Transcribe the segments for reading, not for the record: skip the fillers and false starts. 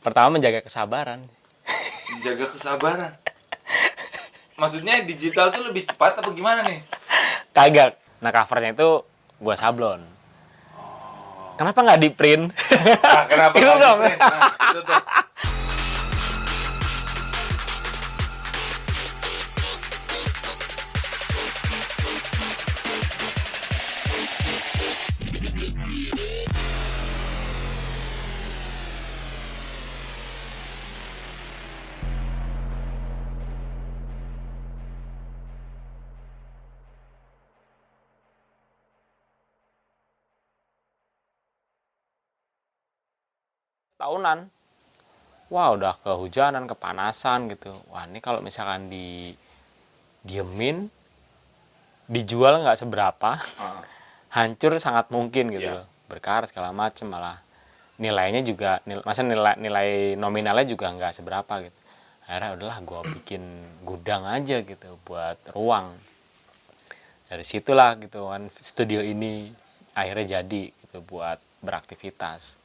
Pertama menjaga kesabaran. Menjaga kesabaran. Maksudnya digital tuh lebih cepat apa gimana nih? Kagak. Nah covernya itu gua sablon. Kenapa nggak di print? Ah, kenapa Itu nggak dong. di-print? Nah, itu tuh. Tahunan. Wah udah kehujanan, kepanasan gitu. Wah ini kalau misalkan diemin, dijual nggak seberapa, hancur sangat mungkin gitu. Iya. Berkarat segala macem, malah nilainya juga, masa nilai nominalnya juga nggak seberapa gitu. Akhirnya udahlah gue bikin gudang aja gitu buat ruang. Dari situlah gitu kan studio ini akhirnya jadi gitu buat beraktivitas.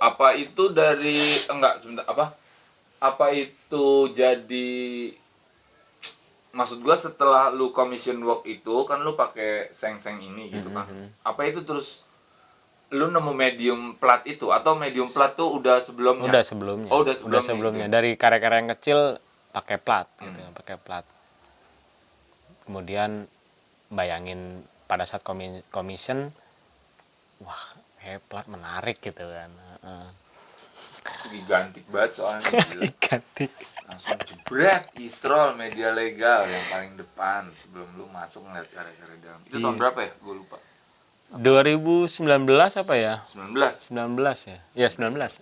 Apa itu dari enggak sebentar apa itu jadi maksud gua setelah lu commission work itu kan lu pakai seng-seng ini gitu kan. Apa itu terus lu nemu medium plat itu atau medium plat tuh udah sebelumnya? Udah sebelumnya. Oh, udah sebelumnya. Gitu. Dari karya-karya yang kecil pakai plat gitu, pakai plat. Kemudian bayangin pada saat commission, wah, plat menarik gitu kan. Gigantik banget soalnya. Gigantik. Langsung jebret Isrol media legal yang paling depan sebelum lu masuk ngeliat karya-karya dalam. Itu tahun berapa ya? Gue lupa. 2019 apa ya? 19. 19 ya? Ya 19.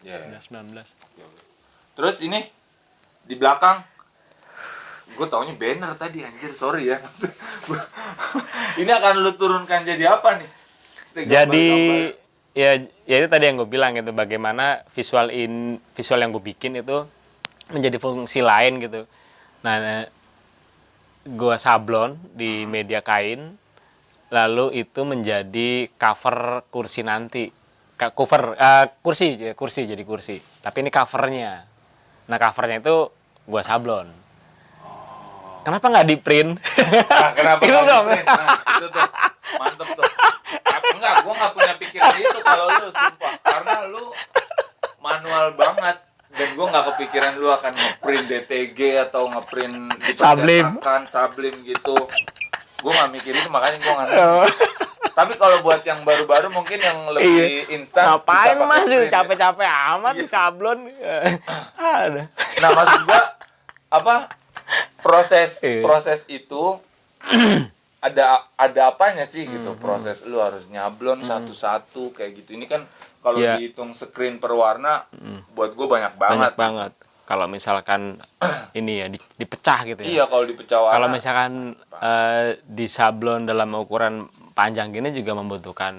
Ya. Udah 19. Terus ini di belakang gue taunya banner tadi anjir, sorry ya. Ini akan lu turunkan jadi apa nih? Jadi ya itu tadi yang gue bilang gitu, bagaimana visual yang gue bikin itu menjadi fungsi lain gitu. Nah, gue sablon di media kain, lalu itu menjadi cover kursi nanti. Kursi jadi kursi. Tapi ini covernya. Nah covernya itu gue sablon. Kenapa nggak di print? Nah, kenapa Itu nggak dong. di-print? Nah, itu tuh mantep tuh. Enggak, gue nggak punya pikiran itu kalau lu, sumpah. Karena lu manual banget. Dan gue nggak kepikiran lu akan ngeprint DTG atau ngeprint dipercetakan, sablim gitu. Gue nggak mikir itu, makanya gue nggak nanya. Tapi kalau buat yang baru-baru mungkin yang lebih instan, Ngapain mas print, capek-capek amat di sablon. Ada. Nah maksud gue apa proses itu ada apanya sih gitu, proses lu harus nyablon satu-satu kayak gitu. Ini kan kalau dihitung screen per warna buat gue banyak banget. Kalau misalkan ini ya dipecah gitu ya. Iya, kalau dipecah warna. Kalau misalkan disablon dalam ukuran panjang gini juga membutuhkan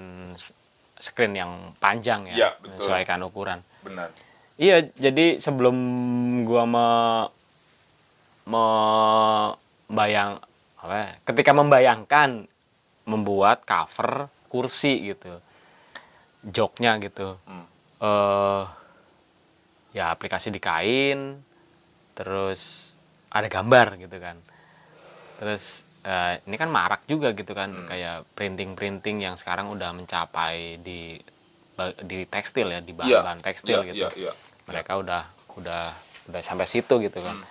screen yang panjang ya, Iya, betul. menyesuaikan ukuran. Benar. Iya, jadi sebelum gua ketika membayangkan membuat cover kursi gitu, joknya gitu, ya aplikasi di kain, terus ada gambar gitu kan, terus ini kan marak juga gitu kan, kayak printing yang sekarang udah mencapai di tekstil ya, di bahan-bahan tekstil gitu. Mereka udah sampai situ gitu kan.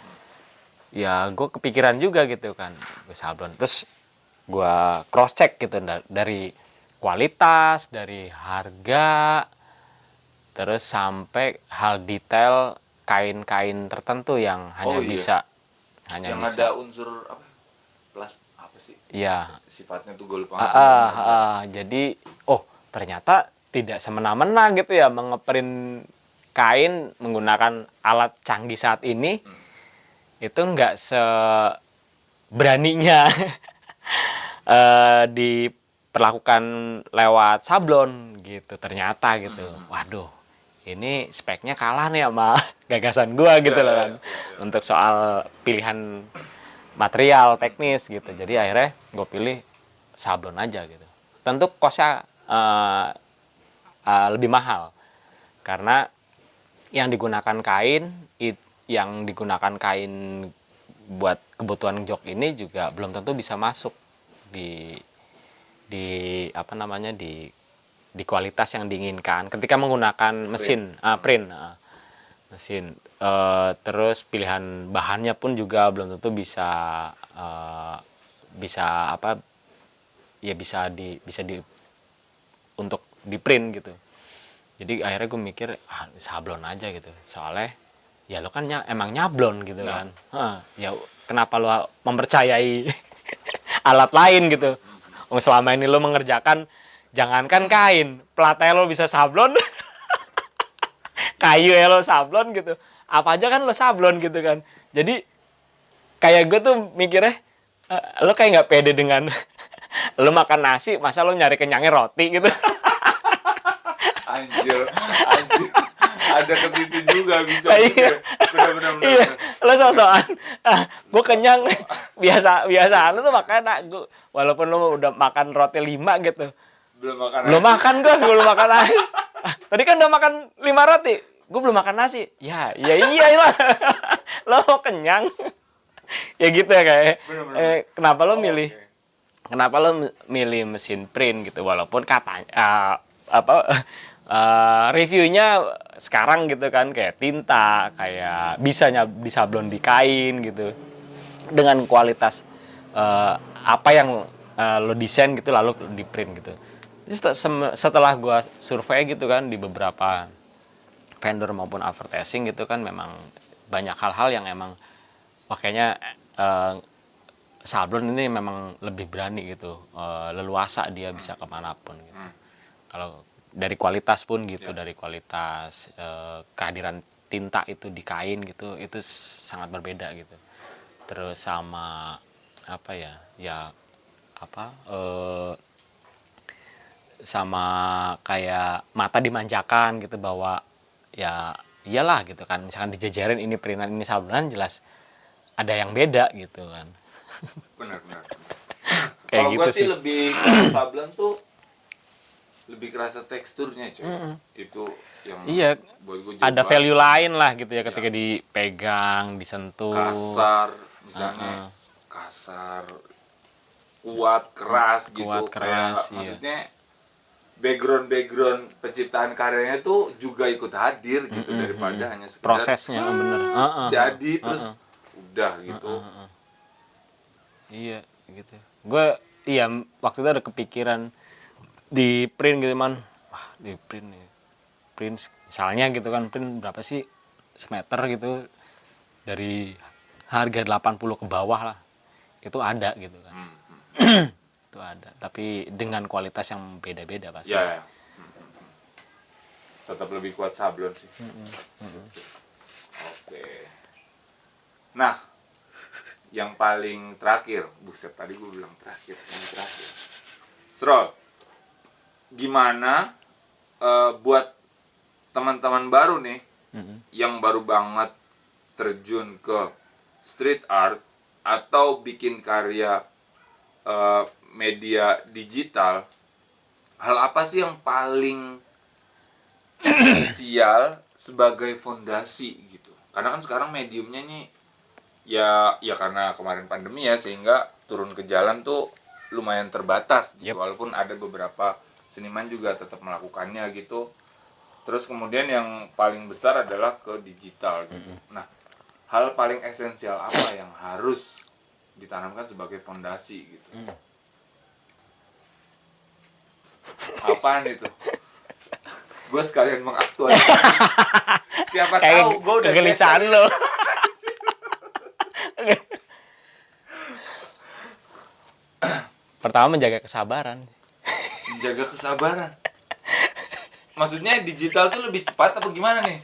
Ya gue kepikiran juga gitu kan, gue sablon, terus gue cross check gitu dari kualitas, dari harga, terus sampai hal detail kain-kain tertentu yang hanya bisa ada unsur apa? Apa sih? Iya. Sifatnya tuh gue lupa. Jadi ternyata tidak semena-mena gitu ya mengeprint kain menggunakan alat canggih saat ini. Itu nggak seberaninya diperlakukan lewat sablon gitu ternyata gitu. Waduh, ini speknya kalah nih sama gagasan gua gitu loh kan. Untuk soal pilihan material teknis gitu. Jadi akhirnya gue pilih sablon aja gitu. Tentu kosnya lebih mahal karena yang digunakan kain buat kebutuhan jok ini juga belum tentu bisa masuk di apa namanya di kualitas yang diinginkan ketika menggunakan mesin print mesin. Terus pilihan bahannya pun juga belum tentu bisa apa ya bisa di untuk di print gitu. Jadi akhirnya gue mikir sablon aja gitu, soalnya ya lo kan emang nyablon gitu kan. Ya kenapa lo mempercayai alat lain gitu. Selama ini lo mengerjakan jangankan kain, pelatnya lo bisa sablon, kayu ya lo sablon gitu, apa aja kan lo sablon gitu kan. Jadi kayak gue tuh mikirnya lo kayak nggak pede dengan lo makan nasi, masa lo nyari kenyangnya roti gitu. Anjir. Ada ke situ juga bisa. Iya. Benar-benar. Iya, lo sok-sokan. Gue kenyang. Biasa lo tuh makan gue walaupun lo udah makan roti 5 gitu. Belum makan gue belum makan nasi. Tadi kan udah makan 5 roti. Gue belum makan nasi. Ya iyalah. Lo mau kenyang. Ya gitu ya kayak. Kenapa lo milih? Kenapa lo milih mesin print gitu walaupun katanya reviewnya sekarang gitu kan kayak tinta, kayak bisa disablon di kain gitu dengan kualitas apa yang lo desain gitu lalu di print gitu. Jadi setelah gue survei gitu kan di beberapa vendor maupun advertising gitu kan memang banyak hal-hal yang emang kayaknya sablon ini memang lebih berani gitu, leluasa dia bisa kemanapun gitu. Kalau dari kualitas pun gitu, dari kualitas kehadiran tinta itu di kain gitu, itu sangat berbeda gitu. Terus sama apa ya sama kayak mata dimanjakan gitu bahwa ya iyalah gitu kan, misalkan dijajarin ini printan ini sablonan jelas ada yang beda gitu kan. Benar. Kayak Kalau gitu gue sih lebih sablon tuh lebih kerasa teksturnya coy. Itu yang iya, buat gue ada value lain lah gitu ya ketika dipegang, disentuh. Kasar misalnya, kasar, kuat, keras gitu. Keras, kayak maksudnya background penciptaan karyanya tuh juga ikut hadir gitu daripada hanya sekedar prosesnya bener. jadi terus udah gitu. Iya gitu. Gue waktu itu ada kepikiran di print gitu man, di print nih, print misalnya gitu kan, print berapa sih semeter gitu, dari harga 80 ke bawah lah itu ada gitu kan. Itu ada, tapi dengan kualitas yang beda-beda pasti ya. Tetap lebih kuat sablon sih. Oke. Nah, yang paling terakhir, buset tadi gue bilang terakhir, yang terakhir. Srol, gimana buat teman-teman baru nih yang baru banget terjun ke street art atau bikin karya media digital, hal apa sih yang paling esensial sebagai fondasi gitu? Karena kan sekarang mediumnya nih ya karena kemarin pandemi ya, sehingga turun ke jalan tuh lumayan terbatas gitu. Walaupun ada beberapa seniman juga tetap melakukannya gitu. Terus kemudian yang paling besar adalah ke digital gitu. Nah, hal paling esensial apa yang harus ditanamkan sebagai fondasi gitu? Apaan itu? Gue sekalian mengaktualisasi. Siapa tahu gue udah kegelisahan lo. Pertama menjaga kesabaran. Menjaga kesabaran. Maksudnya digital tuh lebih cepat apa gimana nih?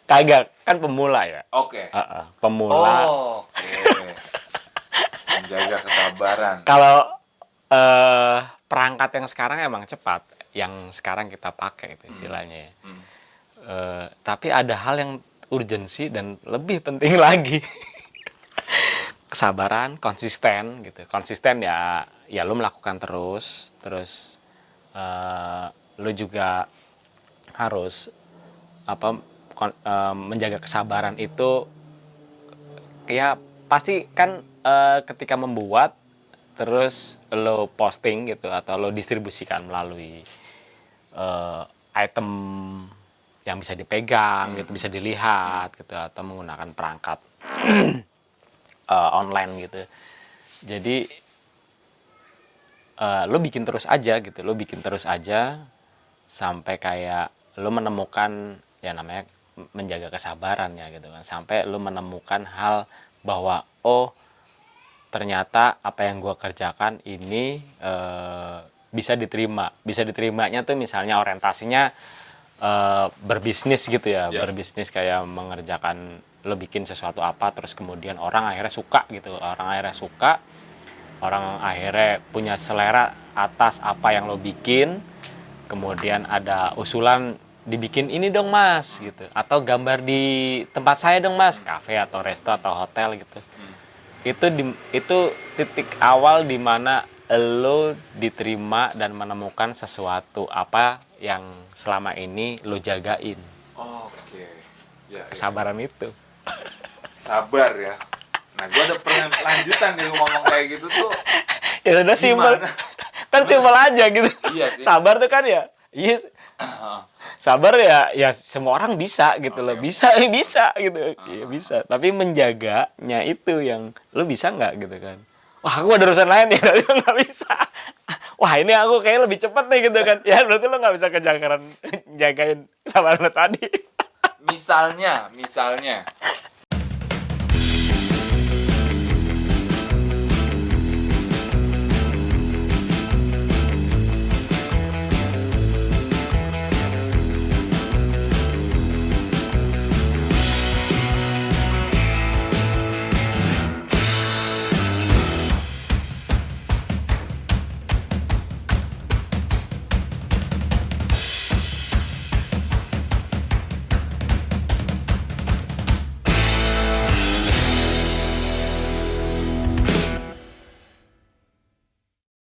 Kagak, kan pemula ya. Oke. Pemula. Oke. Menjaga kesabaran. Kalau perangkat yang sekarang emang cepat, yang sekarang kita pakai itu istilahnya ya. Tapi ada hal yang urgensi dan lebih penting lagi. Kesabaran, konsisten gitu. Konsisten ya lo melakukan terus lo juga harus menjaga kesabaran itu ya pasti kan ketika membuat terus lo posting gitu atau lo distribusikan melalui item yang bisa dipegang gitu, bisa dilihat gitu, atau menggunakan perangkat online gitu. Jadi lo bikin terus aja gitu, lo bikin terus aja sampai kayak lo menemukan ya namanya menjaga kesabaran ya gitu kan, sampai lo menemukan hal bahwa oh ternyata apa yang gue kerjakan ini bisa diterimanya tuh misalnya orientasinya berbisnis gitu ya, berbisnis kayak mengerjakan lo bikin sesuatu apa terus kemudian orang akhirnya suka gitu, orang akhirnya punya selera atas apa yang lo bikin, kemudian ada usulan dibikin ini dong mas gitu, atau gambar di tempat saya dong mas, kafe atau resto atau hotel gitu. Itu titik awal di mana lo diterima dan menemukan sesuatu apa yang selama ini lo jagain. Oke. Ya, Kesabaran itu. sabar ya. Nah, gue ada lanjutan nih ngomong kayak gitu tuh. Ya udah simpel. Kan simpel aja gitu. Iya sih. Sabar tuh kan ya. Iya. Sabar ya semua orang bisa gitu loh. Bisa gitu. Iya bisa. Tapi menjaganya itu yang lo bisa nggak gitu kan. Wah, aku ada urusan lain ya, tapi nggak bisa. Wah, ini aku kayaknya lebih cepet nih gitu kan. Ya berarti lo nggak bisa jagain sabar lo tadi. Misalnya